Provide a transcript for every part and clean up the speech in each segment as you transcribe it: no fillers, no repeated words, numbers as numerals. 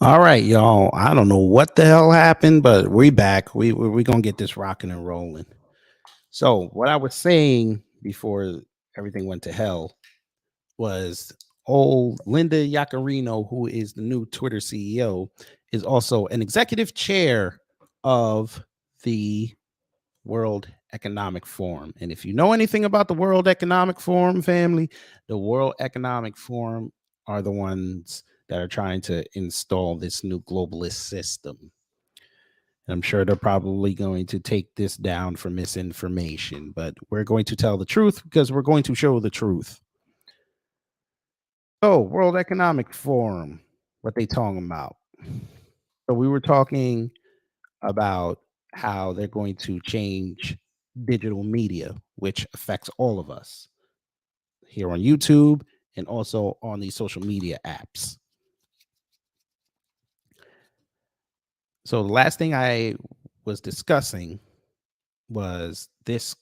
All right, y'all. I don't know what the hell happened, but we back. We gonna get this rocking and rolling. So what I was saying before everything went to hell was old Linda Yaccarino, who is the new Twitter CEO, is also an executive chair of the World Economic Forum. And if you know anything about the World Economic Forum family, the World Economic Forum are the ones that are trying to install this new globalist system. And I'm sure they're probably going to take this down for misinformation, but we're going to tell the truth because we're going to show the truth. So, World Economic Forum, what they talking about? So we were talking about how they're going to change digital media, which affects all of us here on YouTube and also on these social media apps. So the last thing I was discussing was this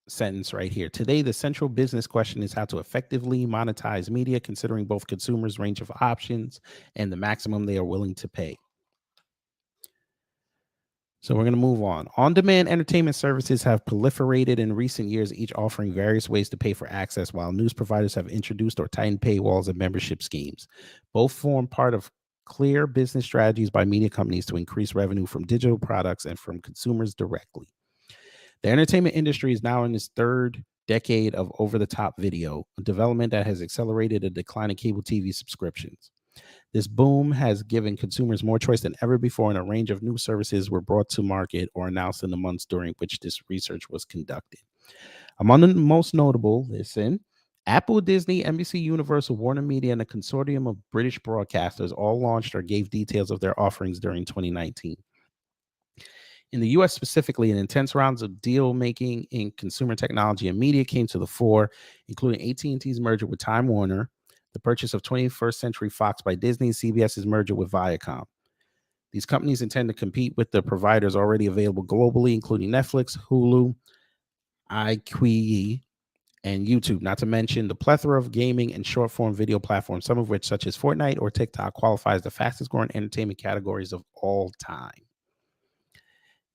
sentence right here. Today, the central business question is how to effectively monetize media, considering both consumers' range of options and the maximum they are willing to pay. So we're going to move on. On-demand entertainment services have proliferated in recent years, each offering various ways to pay for access, while news providers have introduced or tightened paywalls and membership schemes. Both form part of clear business strategies by media companies to increase revenue from digital products and from consumers directly. The entertainment industry is now in its third decade of over-the-top video, a development that has accelerated a decline in cable TV subscriptions. This boom has given consumers more choice than ever before, and a range of new services were brought to market or announced in the months during which this research was conducted. Among the most notable, Apple, Disney, NBC Universal, Warner Media, and a consortium of British broadcasters all launched or gave details of their offerings during 2019. In the US specifically, an intense rounds of deal making in consumer technology and media came to the fore, including AT&T's merger with Time Warner, the purchase of 21st Century Fox by Disney, and CBS's merger with Viacom. These companies intend to compete with the providers already available globally, including Netflix, Hulu, iQIYI, and YouTube, not to mention the plethora of gaming and short-form video platforms, some of which, such as Fortnite or TikTok, qualify as the fastest-growing entertainment categories of all time.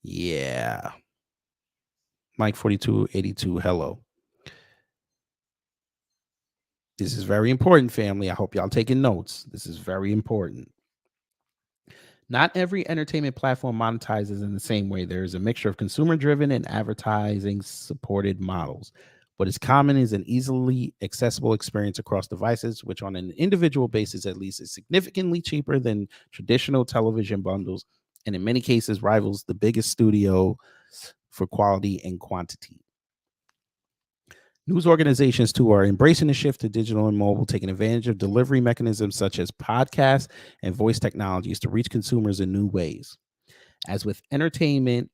Yeah. Mike 4282, hello. This is very important, family. I hope y'all taking notes. This is very important. Not every entertainment platform monetizes in the same way. There is a mixture of consumer-driven and advertising-supported models. What is common is an easily accessible experience across devices, which on an individual basis at least is significantly cheaper than traditional television bundles, and in many cases rivals the biggest studio for quality and quantity. News organizations, too, are embracing the shift to digital and mobile, taking advantage of delivery mechanisms such as podcasts and voice technologies to reach consumers in new ways. As with entertainment,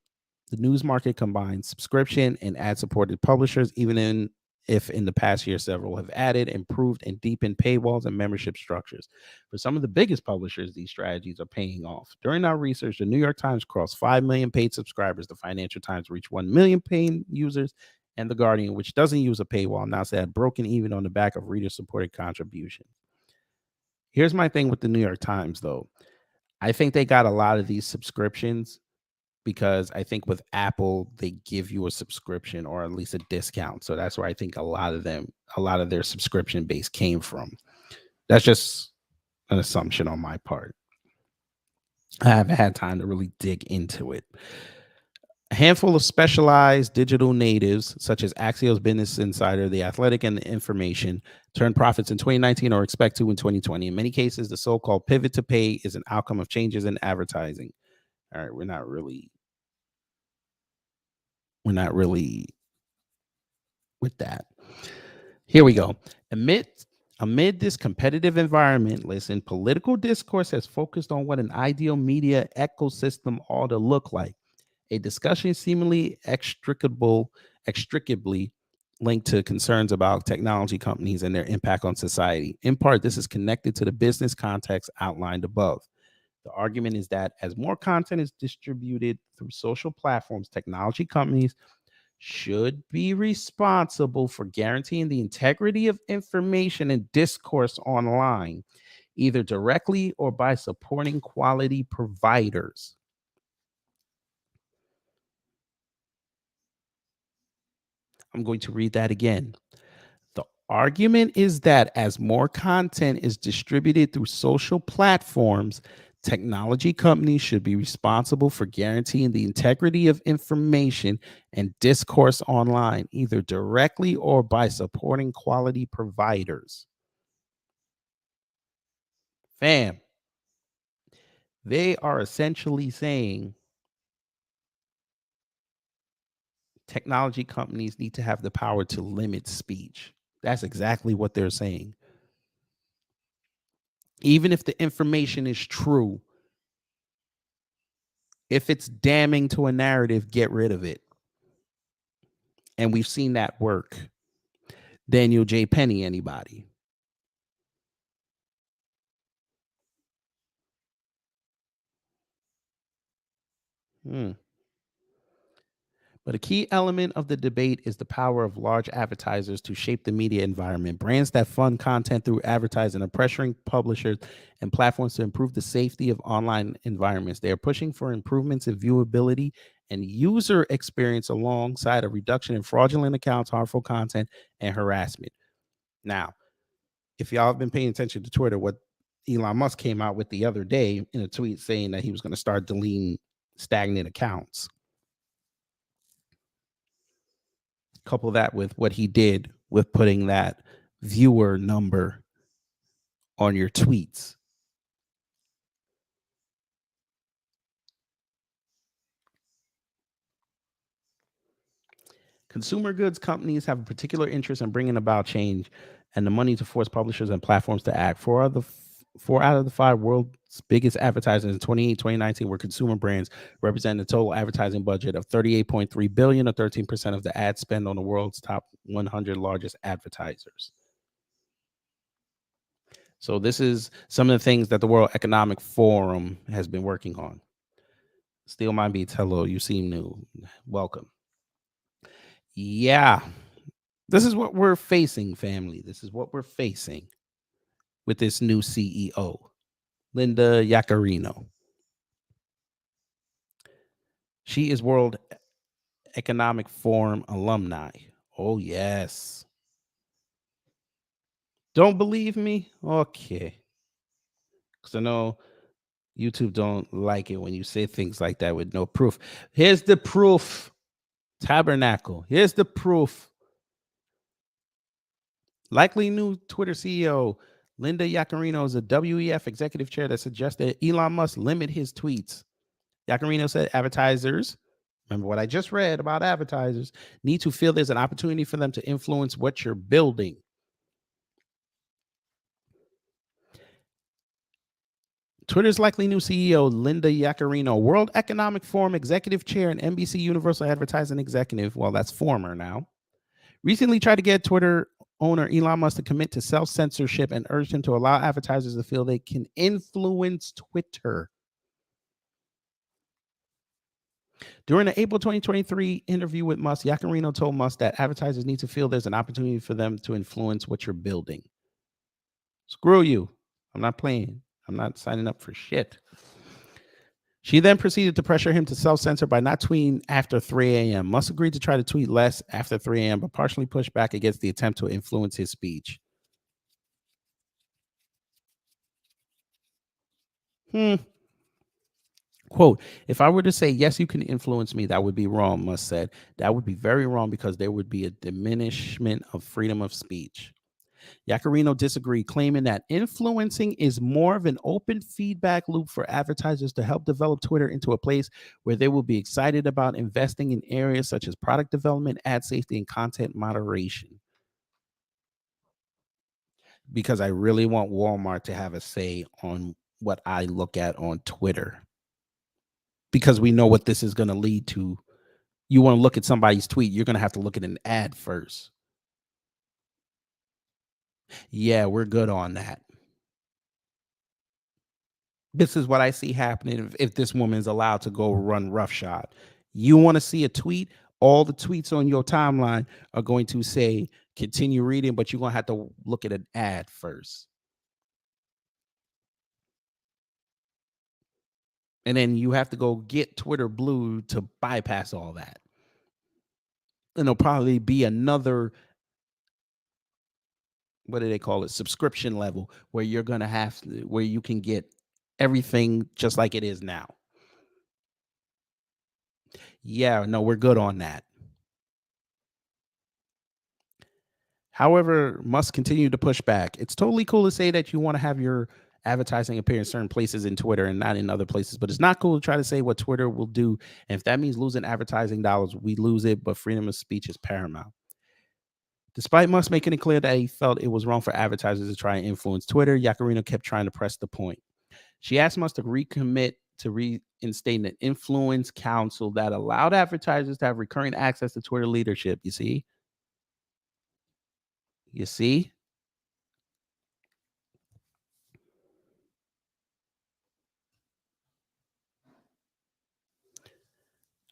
the news market combines subscription and ad-supported publishers, even if in the past year several have added, improved, and deepened paywalls and membership structures. For some of the biggest publishers, these strategies are paying off. During our research, the New York Times crossed 5 million paid subscribers. The Financial Times reached 1 million paying users, and The Guardian, which doesn't use a paywall, announced that it had broken even on the back of reader-supported contributions. Here's my thing with the New York Times, though. I think they got a lot of these subscriptions because I think with Apple, they give you a subscription or at least a discount. So that's where I think a lot of their subscription base came from. That's just an assumption on my part. I haven't had time to really dig into it. A handful of specialized digital natives, such as Axios, Business Insider, The Athletic, and The Information, turned profits in 2019 or expect to in 2020. In many cases, the so-called pivot to pay is an outcome of changes in advertising. All right, we're not really with that. Here we go. Amid this competitive environment, listen, political discourse has focused on what an ideal media ecosystem ought to look like. A discussion seemingly extricably linked to concerns about technology companies and their impact on society. In part, this is connected to the business context outlined above. The argument is that as more content is distributed through social platforms, technology companies should be responsible for guaranteeing the integrity of information and discourse online. either directly or by supporting quality providers. I'm going to read that again. The argument is that as more content is distributed through social platforms, technology companies should be responsible for guaranteeing the integrity of information and discourse online, either directly or by supporting quality providers. Fam, they are essentially saying technology companies need to have the power to limit speech. That's exactly what they're saying. Even if the information is true, if it's damning to a narrative, get rid of it. And we've seen that work. Daniel J. Penny, anybody? Hmm. But a key element of the debate is the power of large advertisers to shape the media environment. Brands that fund content through advertising are pressuring publishers and platforms to improve the safety of online environments. They are pushing for improvements in viewability and user experience alongside a reduction in fraudulent accounts, harmful content, and harassment. Now, if y'all have been paying attention to Twitter, what Elon Musk came out with the other day in a tweet saying that he was going to start deleting stagnant accounts. Couple that with what he did with putting that viewer number on your tweets. Consumer goods companies have a particular interest in bringing about change and the money to force publishers and platforms to act. Four out of the five world's biggest advertisers in 2019 were consumer brands, representing a total advertising budget of 38.3 billion, or 13% of the ad spend on the world's top 100 largest advertisers. So this is some of the things that the World Economic Forum has been working on. Steal my beats. Hello, you seem new. Welcome. Yeah, this is what we're facing, family. This is what we're facing with this new CEO, Linda Yaccarino. She is World Economic Forum alumni. Oh, yes. Don't believe me? Okay. Because I know YouTube don't like it when you say things like that with no proof. Here's the proof. Tabernacle. Here's the proof. Likely new Twitter CEO Linda Yaccarino is a WEF executive chair that suggested Elon Musk limit his tweets. Yaccarino said advertisers, remember what I just read about advertisers, need to feel there's an opportunity for them to influence what you're building. Twitter's likely new CEO, Linda Yaccarino, World Economic Forum executive chair and NBC Universal Advertising executive, well, that's former now, recently tried to get Twitter owner Elon Musk to commit to self-censorship and urged him to allow advertisers to feel they can influence Twitter. During an April 2023 interview with Musk, Yaccarino told Musk that advertisers need to feel there's an opportunity for them to influence what you're building. Screw you. I'm not playing. I'm not signing up for shit. She then proceeded to pressure him to self-censor by not tweeting after 3 a.m. Musk agreed to try to tweet less after 3 a.m., but partially pushed back against the attempt to influence his speech. Quote, if I were to say, yes, you can influence me, that would be wrong, Musk said. That would be very wrong because there would be a diminishment of freedom of speech. Yaccarino disagreed, claiming that influencing is more of an open feedback loop for advertisers to help develop Twitter into a place where they will be excited about investing in areas such as product development, ad safety, and content moderation. Because I really want Walmart to have a say on what I look at on Twitter. Because we know what this is going to lead to. You want to look at somebody's tweet, you're going to have to look at an ad first. Yeah, we're good on that. This is what I see happening if this woman is allowed to go run roughshod. You want to see a tweet? All the tweets on your timeline are going to say continue reading, but you're going to have to look at an ad first. And then you have to go get Twitter Blue to bypass all that. And there'll probably be another, what do they call it? Subscription level where you're going to where you can get everything just like it is now. Yeah, no, we're good on that. However, Musk continued to push back. It's totally cool to say that you want to have your advertising appear in certain places in Twitter and not in other places, but it's not cool to try to say what Twitter will do. And if that means losing advertising dollars, we lose it, but freedom of speech is paramount. Despite Musk making it clear that he felt it was wrong for advertisers to try and influence Twitter, Yacarino kept trying to press the point. She asked Musk to recommit to reinstating an influence council that allowed advertisers to have recurring access to Twitter leadership. You see? You see?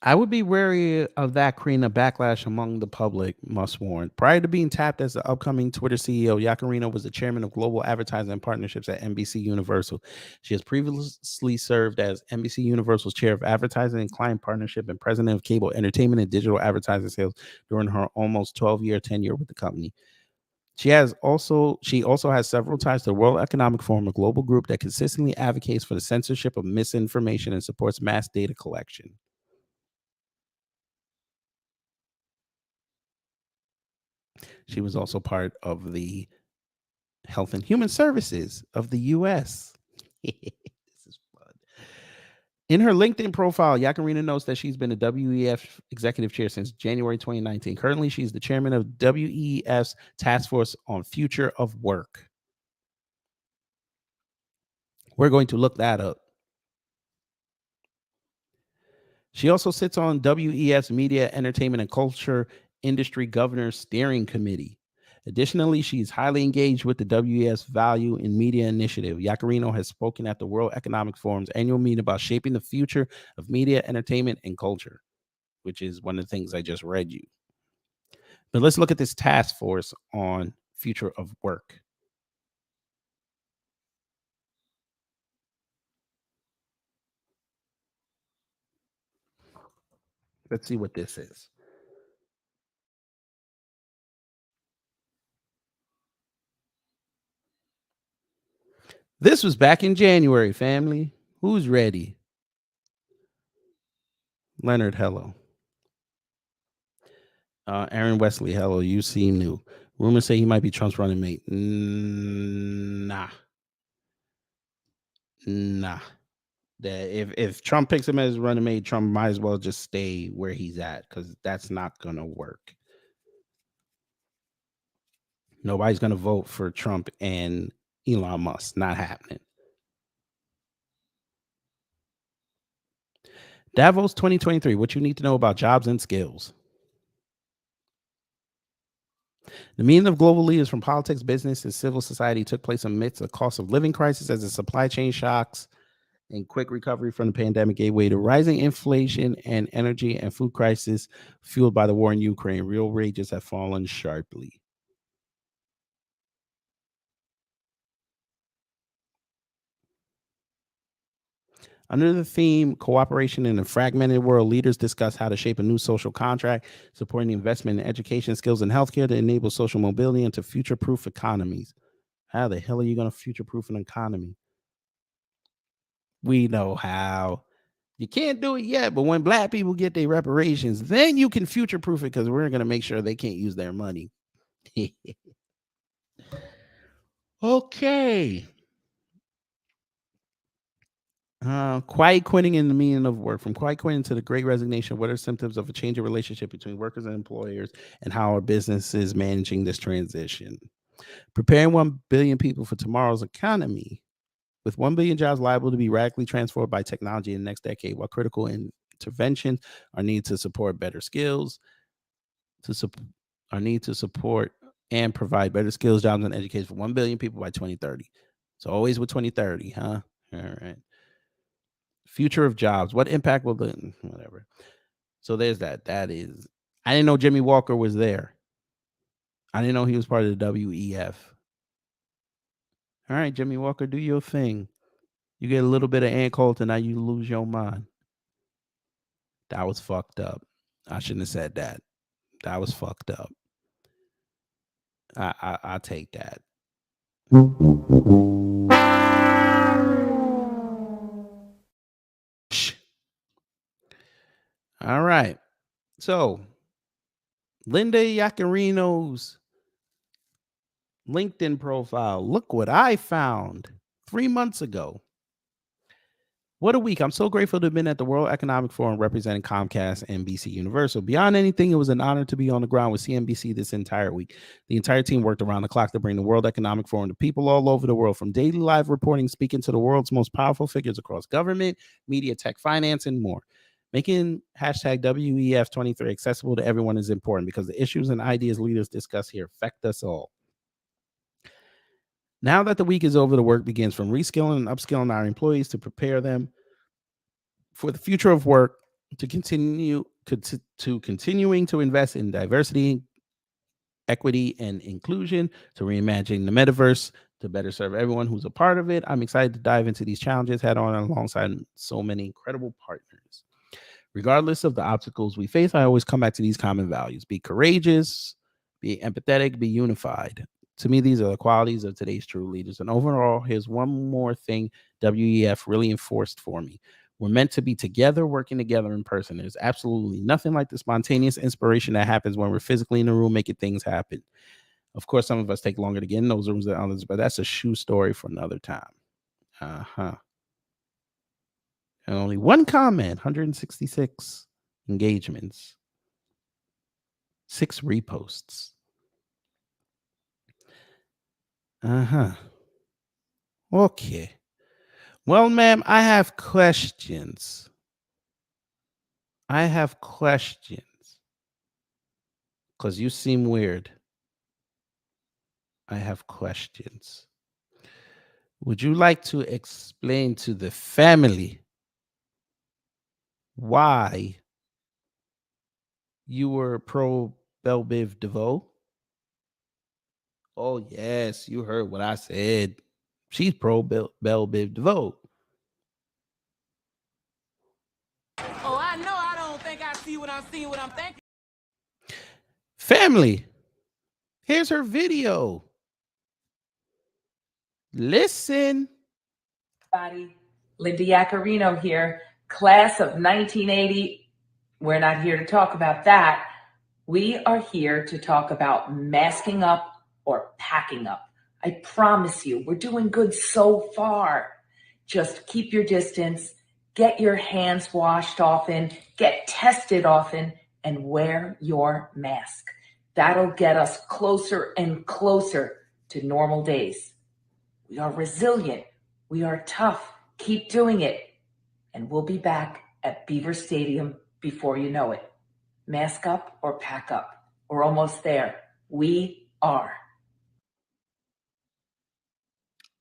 I would be wary of that creating a backlash among the public, Musk warned. Prior to being tapped as the upcoming Twitter CEO, Yacarino was the chairman of global advertising and partnerships at NBC Universal. She has previously served as NBC Universal's chair of advertising and client partnership and president of cable entertainment and digital advertising sales during her almost 12-year tenure with the company. She also has several ties to the World Economic Forum, a global group that consistently advocates for the censorship of misinformation and supports mass data collection. She was also part of the Health and Human Services of the U.S. This is fun. In her LinkedIn profile, Yacarina notes that she's been a WEF executive chair since January 2019. Currently, she's the chairman of WEF's Task Force on Future of Work. We're going to look that up. She also sits on WEF's Media, Entertainment, and Culture Industry Governors Steering Committee. Additionally, she's highly engaged with the WEF's Value in Media Initiative. Yacarino has spoken at the World Economic Forum's annual meeting about shaping the future of media, entertainment, and culture, which is one of the things I just read you. But let's look at this task force on future of work. Let's see what this is. This was back in January, family. Who's ready? Leonard, hello. Aaron Wesley, hello. You seem new. Rumors say he might be Trump's running mate. Nah, nah. That if Trump picks him as running mate, Trump might as well just stay where he's at because that's not gonna work. Nobody's gonna vote for Trump and Elon Musk. Not happening. Davos 2023. What you need to know about jobs and skills. The meeting of global leaders from politics, business, and civil society took place amidst a cost of living crisis as the supply chain shocks and quick recovery from the pandemic gave way to rising inflation and energy and food crisis fueled by the war in Ukraine. Real wages have fallen sharply. Under the theme Cooperation in a Fragmented World, leaders discuss how to shape a new social contract, supporting investment in education, skills, and healthcare to enable social mobility into future proof economies. How the hell are you going to future proof an economy? We know how. You can't do it yet, but when black people get their reparations, then you can future proof it because we're going to make sure they can't use their money. Okay. Quiet quitting in the meaning of work. From quiet quitting to the great resignation, what are symptoms of a change in relationship between workers and employers, and how are businesses managing this transition? Preparing 1 billion people for tomorrow's economy. With 1 billion jobs liable to be radically transformed by technology in the next decade, while critical interventions are needed to support better skills, to support are need to support and provide better skills, jobs, and education for 1 billion people by 2030. So always with 2030, huh? All right. Future of jobs. What impact will the whatever? So there's that. That is. I didn't know Jimmy Walker was there. I didn't know he was part of the WEF. All right, Jimmy Walker, do your thing. You get a little bit of ant cult and now you lose your mind. That was fucked up. I shouldn't have said that. That was fucked up. I take that. All right. So Linda Yacarino's LinkedIn profile. Look what I found 3 months ago. What a week. I'm so grateful to have been at the World Economic Forum representing Comcast and NBC Universal. Beyond anything, it was an honor to be on the ground with CNBC this entire week. The entire team worked around the clock to bring the World Economic Forum to people all over the world, from daily live reporting, speaking to the world's most powerful figures across government, media, tech, finance, and more. Making hashtag WEF23 accessible to everyone is important because the issues and ideas leaders discuss here affect us all. Now that the week is over, the work begins, from reskilling and upskilling our employees to prepare them for the future of work, to continuing to invest in diversity, equity, and inclusion, to reimagine the metaverse to better serve everyone who's a part of it. I'm excited to dive into these challenges head on alongside so many incredible partners. Regardless of the obstacles we face, I always come back to these common values: be courageous, be empathetic, be unified. To me, these are the qualities of today's true leaders. And overall, here's one more thing WEF really enforced for me. We're meant to be together, working together in person. There's absolutely nothing like the spontaneous inspiration that happens when we're physically in the room making things happen. Of course, some of us take longer to get in those rooms than others, but that's a shoe story for another time. Uh-huh. And only one comment, 166 engagements, 6 reposts. Uh-huh. Okay. Well, ma'am, I have questions. Because you seem weird. I have questions. Would you like to explain to the family why you were pro Belle Biv DeVoe? Oh, yes, you heard what I said. She's pro Belle Biv DeVoe. Oh, I know I don't think I see what I'm seeing, what I'm thinking. Family, here's her video. Listen. Linda Yacarino here, class of 1980. We're not here to talk about that. We are here to talk about masking up or packing up. I promise you, we're doing good so far. Just keep your distance, get your hands washed often, get tested often, and wear your mask. That'll get us closer and closer to normal days. We are resilient. We are tough. Keep doing it. And we'll be back at Beaver Stadium before you know it. Mask up or pack up. We're almost there. We are.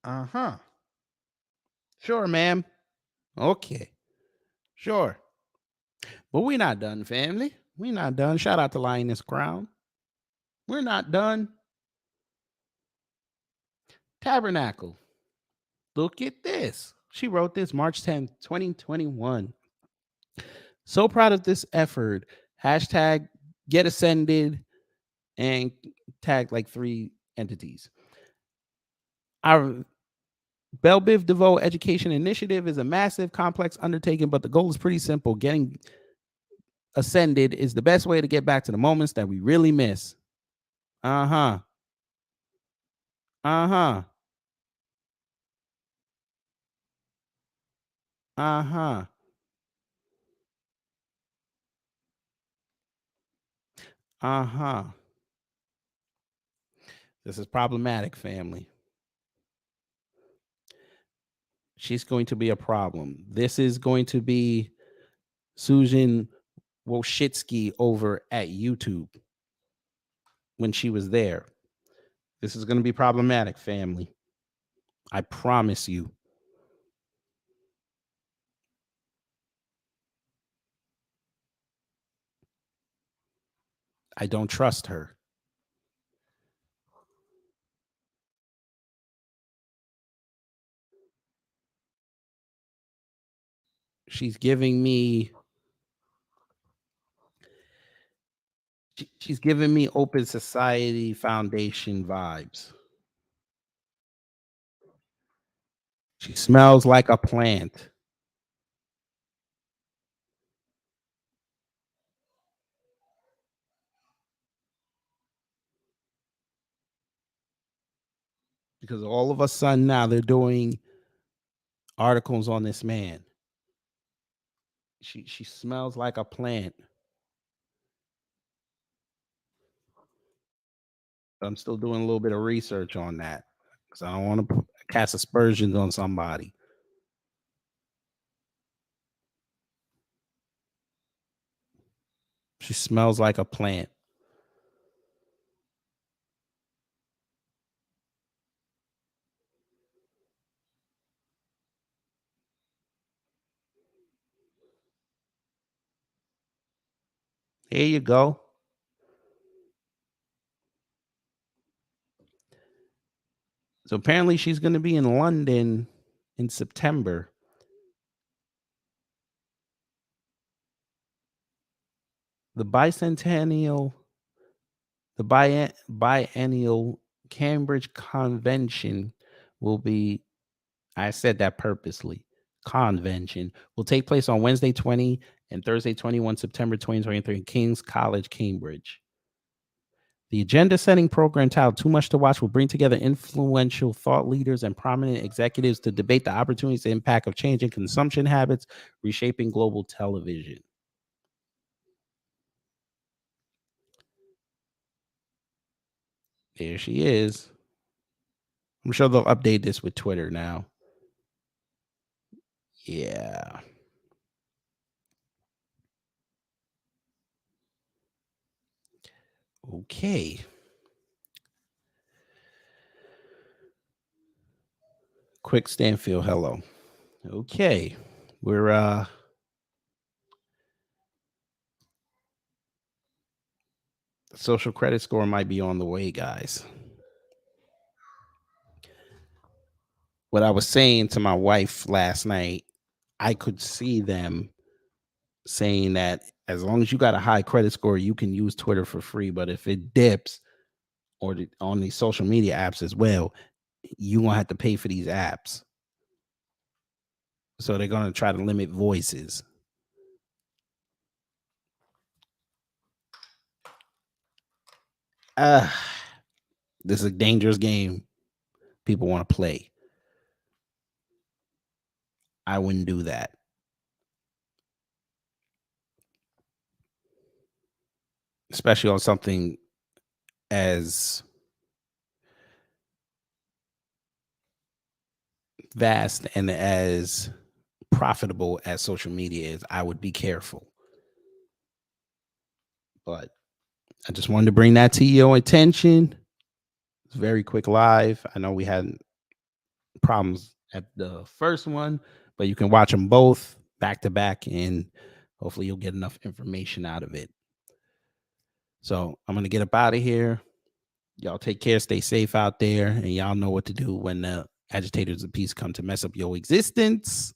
Uh-huh. Sure, ma'am. Okay. Sure. But we're not done, family. We're not done. Shout out to Lioness Crown. We're not done. Tabernacle. Look at this. She wrote this March 10th, 2021. So proud of this effort. Hashtag get ascended and tag like 3 entities. Our Belle Biv DeVoe Education Initiative is a massive, complex undertaking, but the goal is pretty simple. Getting ascended is the best way to get back to the moments that we really miss. Uh-huh. Uh-huh. Uh-huh. Uh-huh. This is problematic, family. She's going to be a problem. This is going to be Susan Wojcicki over at YouTube when she was there. This is going to be problematic, family. I promise you. I don't trust her. she's giving me she's giving me Open Society Foundation vibes. She smells like a plant. Because all of a sudden now they're doing articles on this man. She smells like a plant. I'm still doing a little bit of research on that because I don't want to cast aspersions on somebody. She smells like a plant. Here you go. So apparently she's going to be in London in September. The bicentennial, biennial Cambridge Convention will be, I said that purposely, convention will take place on Wednesday 20 and Thursday 21 September 2023 in King's College, Cambridge. The agenda-setting program titled Too Much to Watch will bring together influential thought leaders and prominent executives to debate the opportunities and impact of changing consumption habits, reshaping global television. There she is. I'm sure they'll update this with Twitter now. Yeah. Okay. Quick Stanfield, hello. Okay. We're the social credit score might be on the way, guys. What I was saying to my wife last night, I could see them saying that as long as you got a high credit score, you can use Twitter for free. But if it dips or on these social media apps as well, you're going to have to pay for these apps. So they're going to try to limit voices. This is a dangerous game people want to play. I wouldn't do that. Especially on something as vast and as profitable as social media is. I would be careful. But I just wanted to bring that to your attention. It's very quick live. I know we had problems at the first one, but you can watch them both back to back and hopefully you'll get enough information out of it. So I'm going to get up out of here. Y'all take care, stay safe out there, and y'all know what to do when the agitators of peace come to mess up your existence.